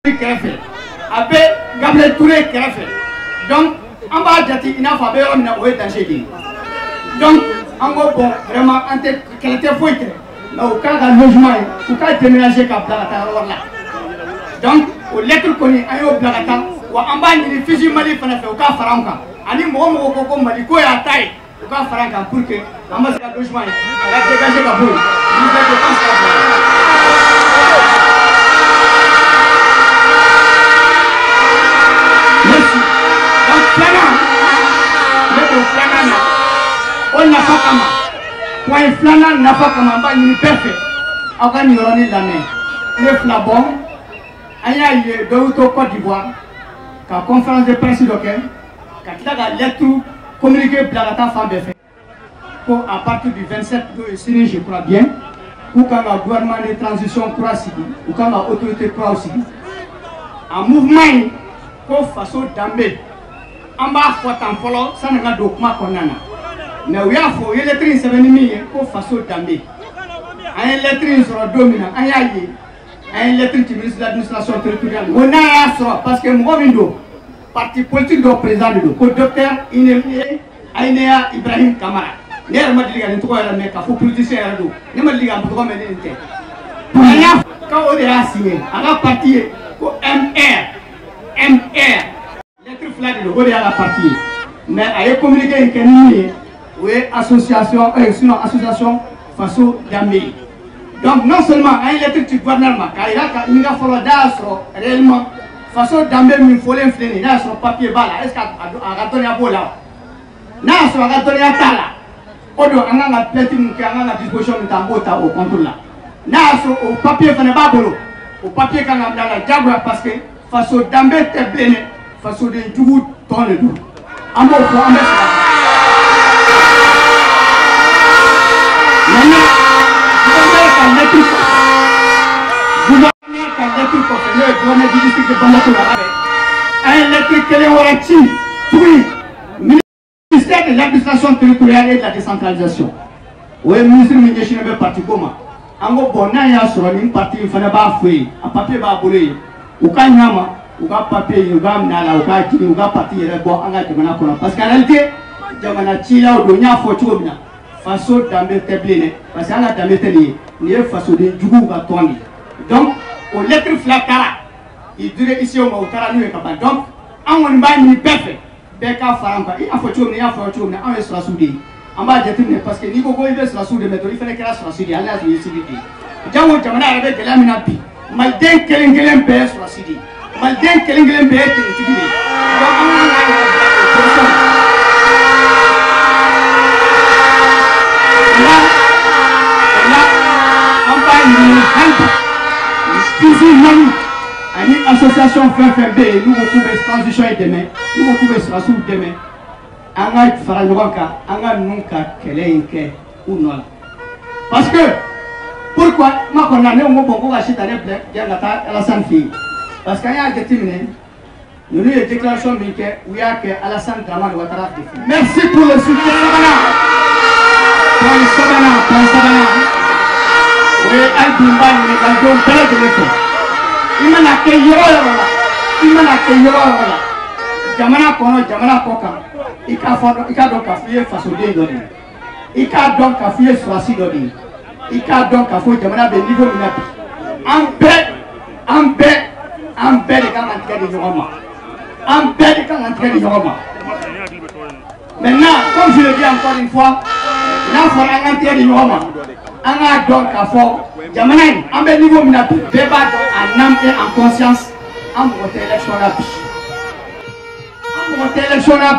kɛrɛfɛ a bɛ Gabriel Touré kɛrɛfɛ donc an b'a jate i n'a fɔ a bɛ yɔrɔ min na o ye danger de ye donc an ko bon vraiment an tɛ kɛlɛ tɛ foyi kɛ mais u k'a ka logement ye u k'a déménager ka bila ka taa yɔrɔ wɛrɛ la donc o lettre kɔni an y'o bila ka taa wa an b'a ɲini Fiji Mali fana fɛ u k'a fara an kan ani mɔgɔ mɔgɔ ko ko Mali ko y'a ta ye u k'a fara an kan pour que an ma se ka logement ye a ka dégager ka bɔ yen ni bɛɛ tɛ an sara bila. Merci. Donc, Flana, on n'a pas comme point Flana n'a pas comme un une perfect. Avant de rendre la main. Le flabon, il y a eu de Côte d'Ivoire, la conférence de presse locale, qui a la lettre communiquée par la femme de fait. Pour à partir du 27 juillet, je crois bien, ou quand le gouvernement de transition croit aussi, ou quand l'autorité croit aussi, un mouvement. Ko faso dambe an b'a fɔ tan fɔlɔ sani ka don kuma kɔnɔna na mais u y'a fɔ u ye lettre in sɛbɛn ni min ye ko faso dambe an ye lettre in sɔrɔ don min na an y'a ye an ye lettre ci ministre de l'administration territoriale o n'a y'a sɔrɔ parce que mɔgɔ min don parti politique dɔ président de don ko docteur Aineya Ibrahim Kamara ne yɛrɛ ma deli ka nin tɔgɔ yɛrɛ mɛn k'a fɔ politicien yɛrɛ don ne ma deli ka tɔgɔ mɛn ni nin tɛ an y'a fɔ k'o de y'a signé a ka parti ye ko MR lettre fila de o de y'a la partie mais a ye communiqué in kɛ ni min ye o ye association sinon association faso dambe donc non seulement an ye lettre ci gouverneur ma k'a yira ka ɲininka fɔlɔ n'a y'a sɔrɔ réellement faso dambe min fɔlen filɛ nin ye n'a y'a sɔrɔ papier b'a la est ce que a ka dɔnniya b'o la n'a y'a sɔrɔ a ka dɔnniya t'a la o don an kan ka plainte min kɛ an kan ka disposition min ta an b'o ta o compte la n'a y'a sɔrɔ o papier fana b'a bolo o papier kan ka bila la diyagoya parce que faso dambe tɛ bilen dɛ faso de jugu tɔn de don an b'o fɔ an bɛ sara maintenant gouverneur ka lettre kɔfɛ n'o ye gouverneur du district de Bamako la an ye lettre kelen wɛrɛ ci tuguni ministère de l'administration territoriale et de la décentralisation o ye ministre min ɲɛsinnen bɛ parti ko ma an ko bon n'a y'a sɔrɔ nin parti in fana b'a fɔ yen a papier b'a bolo yen u ka ɲama u ka papier u ka minɛ a la u ka jigin u ka parti yɛrɛ bɔ an ka jamana kɔnɔ parce que en réalité jamana cilaw don n y'a fɔ cogo min na faso danbe tɛ bilen dɛ parce que an ka danbe tɛ nin ye nin ye fasoden juguw ka tɔn de ye donc o lettre fila taara i dire ici o ma u taara n'u ye ka ban donc an kɔni b'a ɲini bɛɛ fɛ bɛɛ k'a fara an kan i y'a fɔ cogo min na i y'a fɔ cogo min na anw ye sɔrɔsiw de ye an b'a jateminɛ parce que n'i ko ko i bɛ sɔrɔsiw de dɔrɔn i fana kɛra sɔrɔsi de ye hali n'a sɔrɔ i ye civil de ye jango jamana yɛrɛ bɛ gɛlɛya min na bi maliden kelen kelen bɛɛ ye sɔrɔsi de ye maliden kelen kelen bɛɛ ye tenitigi de ye donc an kan ka yɛrɛ bila o position na an b'a ɲini hali bi Fiji Mali ani association fɛn fɛn bɛ yen n'u ko k'u bɛ transition in dɛmɛ n'u ko k'u bɛ sɔrɔsiw dɛmɛ an ka fara ɲɔgɔn kan an ka ninnu ka kɛlɛ in kɛ u nɔ la parce que pourquoi kuma kɔnɔna ne ko bon ko ka si ta ne bila yan ka taa Alassane fɛ yen parce que an y'a jateminɛ ninnu ye déclaration min kɛ u y'a kɛ Alassane Dramane Ouattara de fɛ merci pour le soutien sabanan o ye hali bi n b'a ɲini ka don bɛɛ lajɛlen fɛ i mana kɛ yɔrɔ o yɔrɔ la jamana kɔnɔ jamana kɔ kan i k'a dɔn k'a fɔ i ye fasoden dɔ de ye i k'a dɔn k'a fɔ i ye sɔrɔsi dɔ de ye i k'a dɔn k'a fɔ jamana bɛ niveau min na bi an bɛɛ de kan ka tigɛ di ɲɔgɔn ma maintenant comme je le dis encore une fois n'a fɔra an ka tigɛ di ɲɔgɔn ma an k'a dɔn k'a fɔ jamana in an bɛ niveau min na bi bɛɛ b'a dɔn en âme et en conscience an mɔgɔ tɛ élection na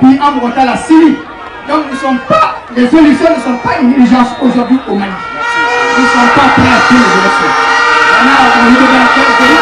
bi an mɔgɔ t'a la sini donc les solutions ne sont pas une urgence aujourd'hui au Mali ils ne sont pas prêts à faire les élections maintenant on est dans quel pays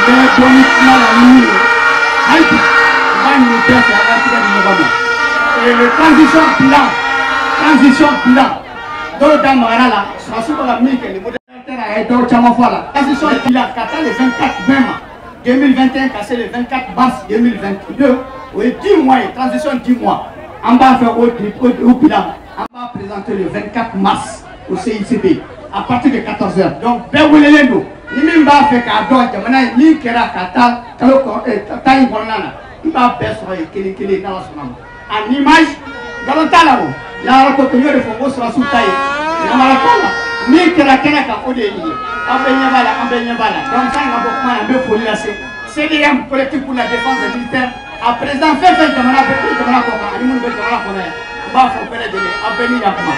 mais doni kuma la nuit hali bi u b'a ɲini bɛɛ fɛ an ka tigɛ di ɲɔgɔn ma et le transition bilan dɔw da magara la sɔrɔsiw bɛ ka min kɛ le modérateur a ye dɔw caman fɔ a la transition bilan ka taa le 24 mai ma 2021 ka se le 24 mars 2022 o ye 10 mois ye transition 10 mois an b'a fɛ o bilan an b'a présenter le 24 mars au CICB à partir de 14h donc bɛɛ welelen don ni min b'a fɛ k'a dɔn jamana in min kɛra ka taa kalo tan in kɔnɔna na i b'a bɛɛ sɔrɔ yen kelen kelen n'ala sɔnna ma en image nkalon t'a la o yàrá ko to n y'o de fɔ ko sɔrɔsiw ta ye namara t'a la min kɛra kɛnɛ kan o de ye nin ye an bɛɛ ɲɛ b'a la an bɛɛ ɲɛ b'a la donc sani ka bɔ kuma na n bɛ foli lase CDM collectif pour la défense des militaires a président fɛn fɛn jamana bɛ jamana kɔ kan ani minnu bɛ jamana kɔnɔ yan n b'a fɔ bɛɛ lajɛlen aw bɛɛ ni yakuma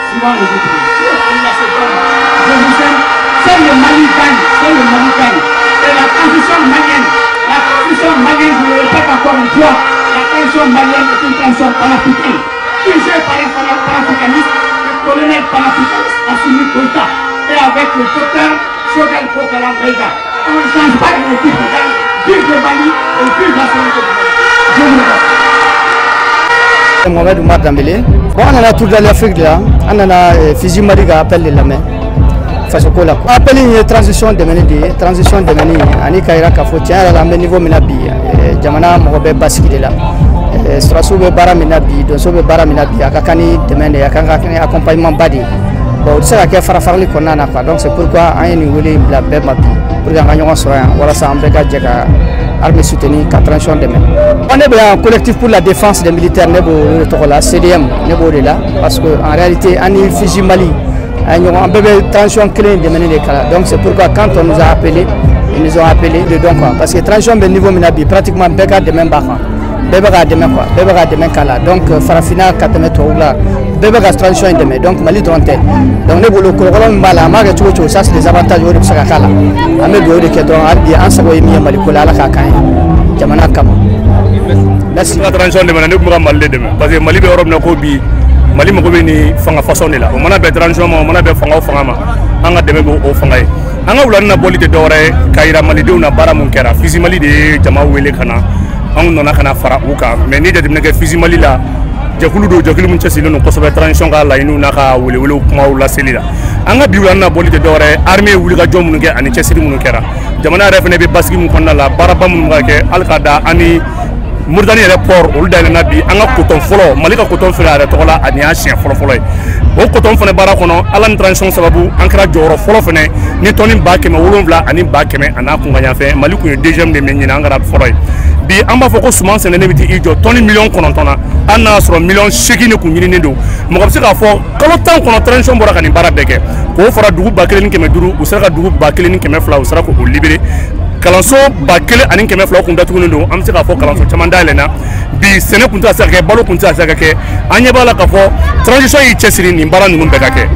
suivant les autres je vous aime c'est le Mali gagne c'est le Mali gagne et la transition malienne je le répète encore une fois la transition malienne est une transition panafricaine dirigée par un panafricaniste le colonel panafricaniste Assimi Goïta et avec le docteur Choguel Kokala Maïga on ne change pas de l'équipe vive le Mali et vive la souveraineté du Mali. Je vous remercie. Mohamed Oumar Dambélé. Bon, on a tout dans l'Afrique là, on a Fiji Mali qui appelle la main. Face au coup là. Appelle une transition de meni, ani kaira kafo tiens à la niveau minabi. Jamana Mohamed Baski là. Strassou be bara minabi, Donso be bara minabi. Akakani demande, akakani accompagnement badi. Bon, c'est la qui a farafari qu'on a quoi. Donc c'est pourquoi on est voulu la paix mapi. Pour gagner un soin, voilà ça en brigade armée soutenue 4 transition de main. On est un collectif pour la défense des militaires nebo la CDM nebo de là parce que en réalité on est Fiji Mali. On a un bébé transition clé de mener les cas. Donc c'est pourquoi quand on nous a appelé, ils nous ont appelé de donc quoi parce que transition de niveau minabi pratiquement bega de même baran. Bébé de même quoi, bébé de même kala. Donc farafina 4 mètres là. Bébé de transition de même donc Mali dronté. Donc nous voulons que mbala ma que ça c'est les avantages de ce kala. Amé de que donc albi ansabo yemi Mali ko la kakan. Jamana kam. Merci. La transition de même nous Mali de même parce que Mali be Europe na ko bi Mali mo ko be ni fanga façon de là. On a be transition on a be fanga ma. Anga de même o fanga yi. Anga wulana na bolite dore kaira Mali de na bara mun kera. Fisi Mali de jama wele kana. On nana kana fara uka mais ni de nege Fisi Mali la jakulu do jakulu mun chasilo no kosobe transition ga la inu naka wele kuma wala selila anga biwlana bolite dore armée wuli ga jom mun ke ani chasiri mun kera jamana refne be baski mun konna la baraba mun ga ke alqada ani Mauritanie report olu da na bi anga coton folo Mali ka coton fela re tola ani a chien folo o coton fene bara kono ala transition sababu ankara joro folo fene ni toni ba keme wolonvla ani ba keme ana ku nganya fe Mali ku deuxième de menina angara folo bi amba foko suma sene ne biti ijo toni million kono tona ana soro million sheki ne ku nyini ne do mo ko se ka fo kalo tan kono transition bora kani bara beke ko fora dugu ba kelen keme duru usara dugu ba kelen keme fla usara ko libéré kalanso ba kele ani keme fla kun datugunen do am se ka fo kalanso chamanda elena bi sene kunta sa ke balo kunta sa ke anya bala ka fo transition yi chesiri ni bara nunu be ka ke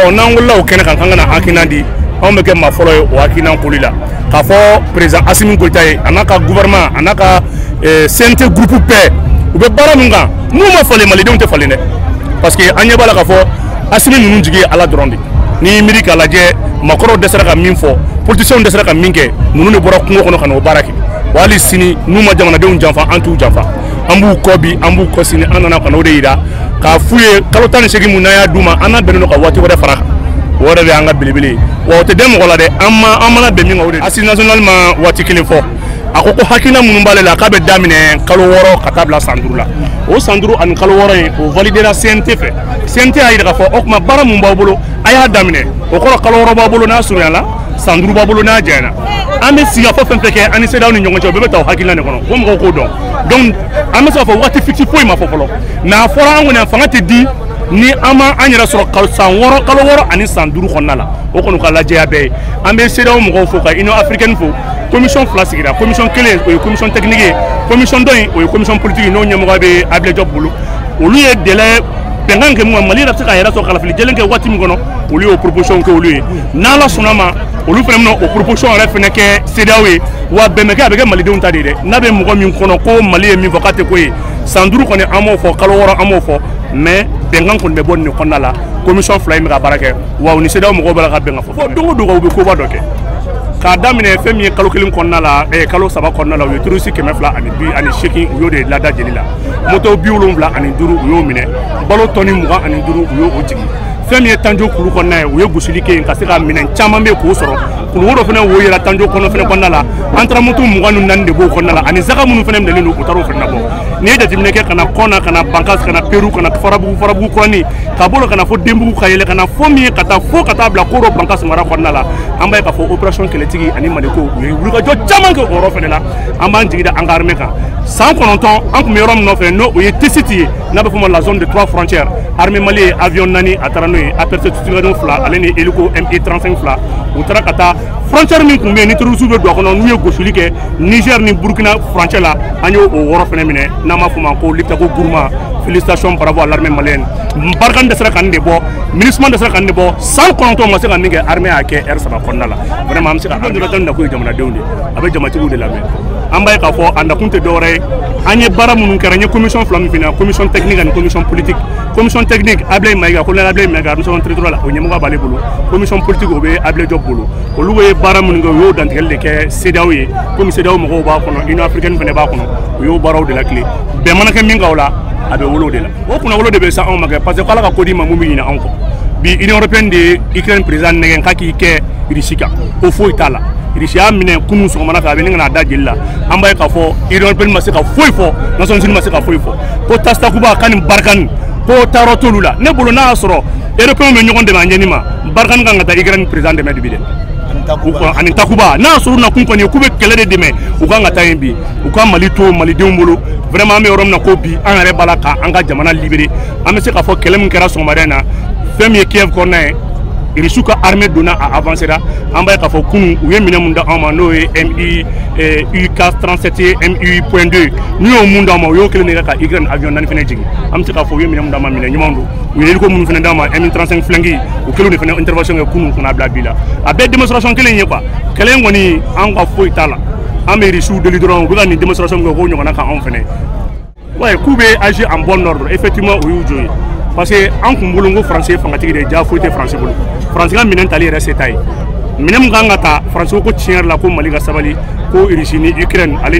o nangola o kene kan kangana akinandi on be ke ma folo o akinan kulila ka fo président Assimi Goïta anaka gouvernement anaka CNT groupe P ou be bara nunga mu ma fale Mali de on te fale ne parce que anya bala ka fo Assimi nunu jigi ala drondi ni mirika la je makoro desera ka min fo politicien desera ka min ke nunu ne bora kungo kono kana o baraki wali sini numa jamana de janfa antu janfa ambu kobi ambu kosini anana kana o de ida ka fuye kalotani segi munaya duma ana benno ka wati wore faraka wore be anga bilibili wo te dem gola de amana be mi ngawde assi national ma wati kile fo akoko hakina munun bale la ka be damine kalo woro katabla sanduru la o sanduru an kalo woro o valider la CNT fe CNT ayida ka fo okma bara mun bawbolo aya damine o ko kalo woro bawbolo na suru la sanduru bawbolo na jana ambe siga fo fenfeke ani sedaw ni nyongo be taw hakina ne kono ko mo ko don donc ambe so fo wati fixi fo ma fo folo na fora ngone fanga te di ni ama anyara soro kalo woro ani sanduru khonnala o kono kala jeya be ambe sedaw mo fo ka Union africaine fo commission flasigira commission kele o commission technique commission doy o commission politique no nyamo be able job bulu o lieu de la pengan ke mo Mali rafta ka yara so kala fili jelen ke wati mi gono o lieu proposition ke o lieu na la sunama o lieu fenno o proposition refene ke sedawe wa be me ka be Mali de unta de na be mo mi kono ko Mali mi vokate ko sanduru kone amo fo kalo woro amo fo mais pengan ko be bonni ko nala commission fly mi ka barake wa ni sedaw mo ko bala ka be ngafo fo dongo dogo be ko ba doke ka damine femi kalo kelim konna la kalo saba konna la yotrusi kemefla ani bi ani sheki yo de lada jelila moto biulum bla ani duru yo mine balo toni muga ani duru yo ojigi femi tanjo kulu konna yo gusulike en kasika minen chama be ko soro kulu woro fene wo yera tanjo kono fene konna la antra moto muga nu nande bo konna la ani zaka munu fene mdele no utaro fene bo ni ye jateminɛ kɛ kana kɔna kana bankas kana peru kana farabugu kurani ka bolo kana fo denbugu ka yɛlɛ kana fo min ye ka taa bila koro bankas mara kɔnɔna la an b'a ye k'a fɔ opération kɛlɛtigi ani maliko u ye wulikajɔ caman kɛ o yɔrɔ fɛnɛ la an b'an jigi da an ka armée kan san 9 an tun bɛ yɔrɔ min nɔfɛ n'o ye T-site ye n'a bɛ fɔ o ma la zone de 3 frontières armée mali ye avion 4 a taara n'o ye aperçu-turbine 2 ale ni hélico MI-35 2 u taara ka taa frontière min tun bɛ yen ni terroristes bɛ don a kɔnɔ n'u ye gosili kɛ Niger ni Burkina frontière la an y'o yɔrɔ fɛnɛ minɛ n'an b'a fɔ o ma ko Liptako Gourma félicitations bravo à l'armée malienne barikani dɛsɛra ka nin de bɔ MINUSMA dɛsɛra ka nin de bɔ san 9 ma se ka min kɛ armée y'a kɛ heure 3 kɔnɔna la vraiment an bɛ se ka an donna na ko ye jamanadenw de a bɛ jamatigiw de lamɛn an b'a ye k'a fɔ a nakun tɛ dɔwɛrɛ ye an ye baara minnu kɛra n ye commission 2 min f'i ɲɛna commission technique ani commission politique commission technique Ablaye Mayiga colonel Ablaye Mayiga administration territoriale o ɲɛmɔgɔ b'ale bolo commission politique o bɛ Ablaye Diop bolo olu ye baara minnu kɛ u y'o dantigɛli de kɛ CEDEAO ye komi CEDEAO mɔgɔw b'a kɔnɔ Union africaine fɛnɛ b'a kɔnɔ u y'o baaraw de lakile bɛn mana kɛ min kan o la a bɛ wolo de la o kunnawolo de bɛ sa anw ma kɛ parce que k'ala ka ko di ma mun bɛ ɲinɛ anw kɔ bi Union européenne de ye Ukraine président nɛgɛn k'a k'i kɛ Russie kan o foyi t'a la Russie y'a minɛ kunun sɔgɔmada fɛ a bɛ ne ka n'a da jeli la an b'a ye k'a fɔ Union européenne ma se ka foyi fɔ Nations unies ma se ka foyi fɔ ko Tastakuba ka nin barikani ko taarɔ t'olu la ne bolo n'a y'a sɔrɔ européens bɛ ɲɔgɔn dɛmɛ a ɲɛni ma barikani kan ka taa Ukraine président dɛmɛ bi dɛ ani Takuba n'a y'a sɔrɔ u nakun kɔni k'u bɛ kɛlɛ de dɛmɛ u kan ka taa yen bi u ka Mali to malidenw bolo vraiment an bɛ yɔrɔ min na ko bi an yɛrɛ b'a la k'an ka jamana libérer an bɛ se k'a fɔ kɛlɛ min kɛra sɔgɔmada in na fɛn min ye Kiev kɔnɔna ye Russie ka armée donna a avancera an b'a ye k'a fɔ kunun u ye minɛ mun da an ma n'o ye MI-37 MI-.2 n'u y'o mun d'an ma u y'o kelen de kɛ ka Ukraine avion 4 fɛnɛ jigin an bɛ se k'a fɔ u ye minɛ mun d'an ma minɛ ɲumanw don u ye hélico minnu fɛnɛ d'an ma MI-35 flingue u kelen de fɛnɛ intervention kɛ kunun kana bila bi la a bɛɛ démonstration kelen ye quoi kɛlɛ in kɔni an ka foyi t'a la an bɛ Russie deli dɔrɔn u bɛ ka nin démonstration kɛ k'o ɲɔgɔnna kan anw fɛnɛ ouais k'u bɛ agir en bon ordre effectivement u y'u jɔ ye parce que an kun bolo n ko français fangatigi de ja foyi tɛ français bolo français ka minɛn tali yɛrɛ se t'a ye minɛn min kan ka ta français ko tiɲɛ yɛrɛ la ko Mali ka sabali ko Russie ni Ukraine ale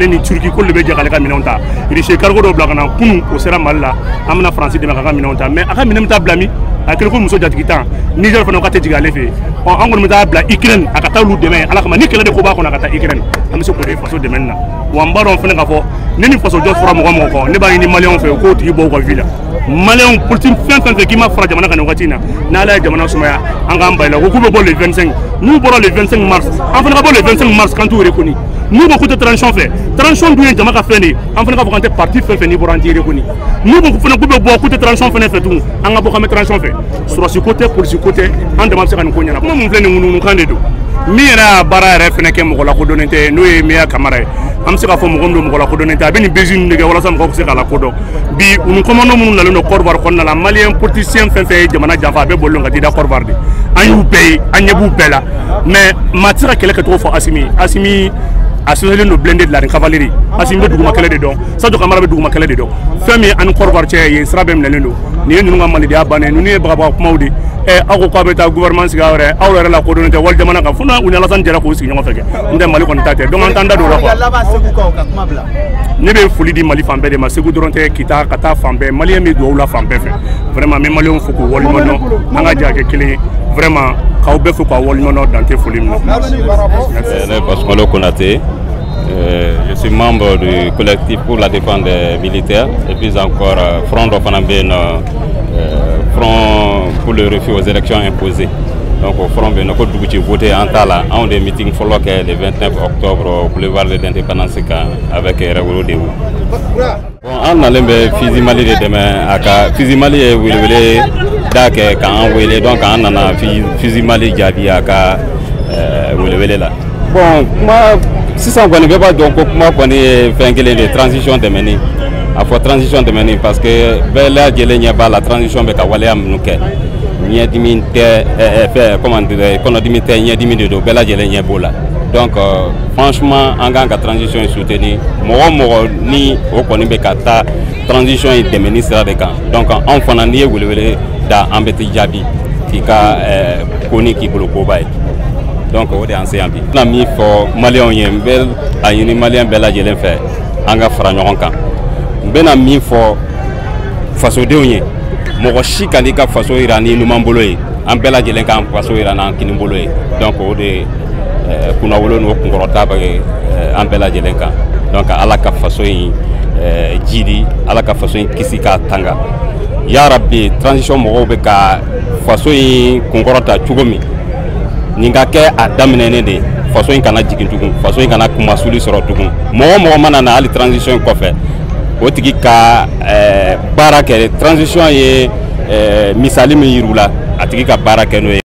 ni Turquie k'olu de bɛ jɛ k'ale ka minɛnw ta Russie cargo dɔ bila ka na kunun o sera Mali la an bɛna français dɛmɛ k'a ka minɛnw ta mais a ka minɛn bɛ taa bila min a kɛlen ko muso jatigi tan Niger fana ka tɛ jigin ale fɛ yen an kɔni bɛ taa bila Ukraine a ka taa olu dɛmɛ ala kama ni kɛlɛ de ko b'a kɔnɔ a ka taa Ukraine an bɛ se k'o de faso dɛmɛ na wa n b'a dɔn fana k'a fɔ ni faso jɔ fɔra mɔgɔ mɔgɔ kɔ ne b'a ɲini maliyɛnw fɛ u k'o tigi bɔ u ka vie la maliyɛnw politique fɛn fɛn fɛ k'i ma fara jamana kan nin wagati in na n'ala ye jamana sumaya an k'an bayila ko k'u bɛ bɔ le 25 n'u bɔra le 25 mars an fana ka bɔ le 25 mars kan t'u reconi n'u ko k'u tɛ transition fɛ transition dun ye jama ka fɛn de ye an fana ka fɔ k'an tɛ parti fɛn fɛn n'i bɔra an t'i reconi n'u ko fana k'u bɛ bɔ k'u tɛ transition fɛnɛ fɛ tugun an ka bɔ k'an bɛ transition fɛ sɔrɔsi ko tɛ polisi ko tɛ an dama bɛ se ka nin ko ɲɛna kuma mun filɛ nin ŋunuŋunukan de don min yɛrɛ y'a baara yɛrɛ fɛnɛ kɛ mɔgɔ lakodɔnnen tɛ n'o ye Meya Kamara ye an bɛ se k'a fɔ mɔgɔ min don mɔgɔ lakodɔnnen tɛ a bɛ nin bezi ninnu de kɛ walasa mɔgɔw bɛ se k'a lakodɔn bi u ni commandant minnu nalen don Côte d'Ivoire kɔnɔna la maliyɛn politicien fɛn fɛn ye jamana janfa a bɛ bolilen ka t'i da Côte d'Ivoire de an y'u bɛɛ ye an ɲɛ b'u bɛɛ la mais maa tɛ se ka kɛlɛ kɛcogo fɔ Asimi associé no blindé de la cavalerie Asimi bɛ duguma kɛlɛ de dɔn Sadio Kamara bɛ duguma kɛlɛ de dɔn fɛn min ani Côte d'Ivoire cɛ yen sira bɛɛ minɛlen don nin ye ninnu ka malidenya bannen ninnu ye bagabaga kumaw de aw ko k'a bɛ taa gouvernement sigi aw yɛrɛ la kodɔnnen tɛ wali jamana kan fo na u ni Alassane jɛra k'u sigi ɲɔgɔn fɛ kɛ n tɛ Mali kɔni ta tɛ donc an t'an da don o la quoi ne bɛ foli di Mali fan bɛɛ de ma Segu dɔrɔn tɛ Kita ka taa fan bɛɛ maliyɛn bɛ dugawu la fan bɛɛ fɛ vraiment n bɛ maliyɛnw fo k'u waleɲuman dɔn an ka jɛ ka kɛ kelen ye vraiment k'aw bɛɛ fo k'aw waleɲuman dɔn dan tɛ foli min na. Ne Pasumalo Konaté. Je suis membre du collectif pour la défense des militaires et puis encore Front d'Ofanambén, Front pour le refus aux élections imposées. Donc au Front de notre voté en Tala, en des meetings follow le 29 octobre au boulevard de l'Indépendance avec Rewolo Dewu. Bon, on a le Fizimali de demain, Fizimali est voulu d'ake quand on donc on a Fizimali Jabi aka voulu là. Bon, moi si ça ne veut pas donc moi qu'on est fait de transition de mener à faut transition de mener parce que là il n'y a pas la transition avec Awale Amnuke ni dimité comment dire qu'on a dimité ni dimité de bella il n'y a pas là donc franchement en gang à transition est soutenu moi ni au connaît ta transition est de mener ça donc en fananie vous le da embêter Jabi qui a connu qui pour le combat. Donc on est en CMP. On a mis pour Maliens yembel à une Malien bella jelen fait anga franyoka. Ben a mis pour faso deonye. Moroshi kalika faso irani numamboloe. En bella jelen kan faso irana kinimboloe. Donc on est kunawolo n'o kunkɔrɔta bɛ an bɛɛ lajɛlen kan donc ala ka faso in jidi ala ka faso in kisi k'a tanga ya rabbi transition mɔgɔw bɛ ka faso in kunkɔrɔta cogo min nin ka kɛ a daminɛnen de faso in kana jigin tugun faso in kana kumasuli sɔrɔ tugun mɔgɔ mɔgɔ mana na hali transition in kɔfɛ o tigi ka baara kɛ transition ye misali min yir'u la a tigi ka baara kɛ n'o ye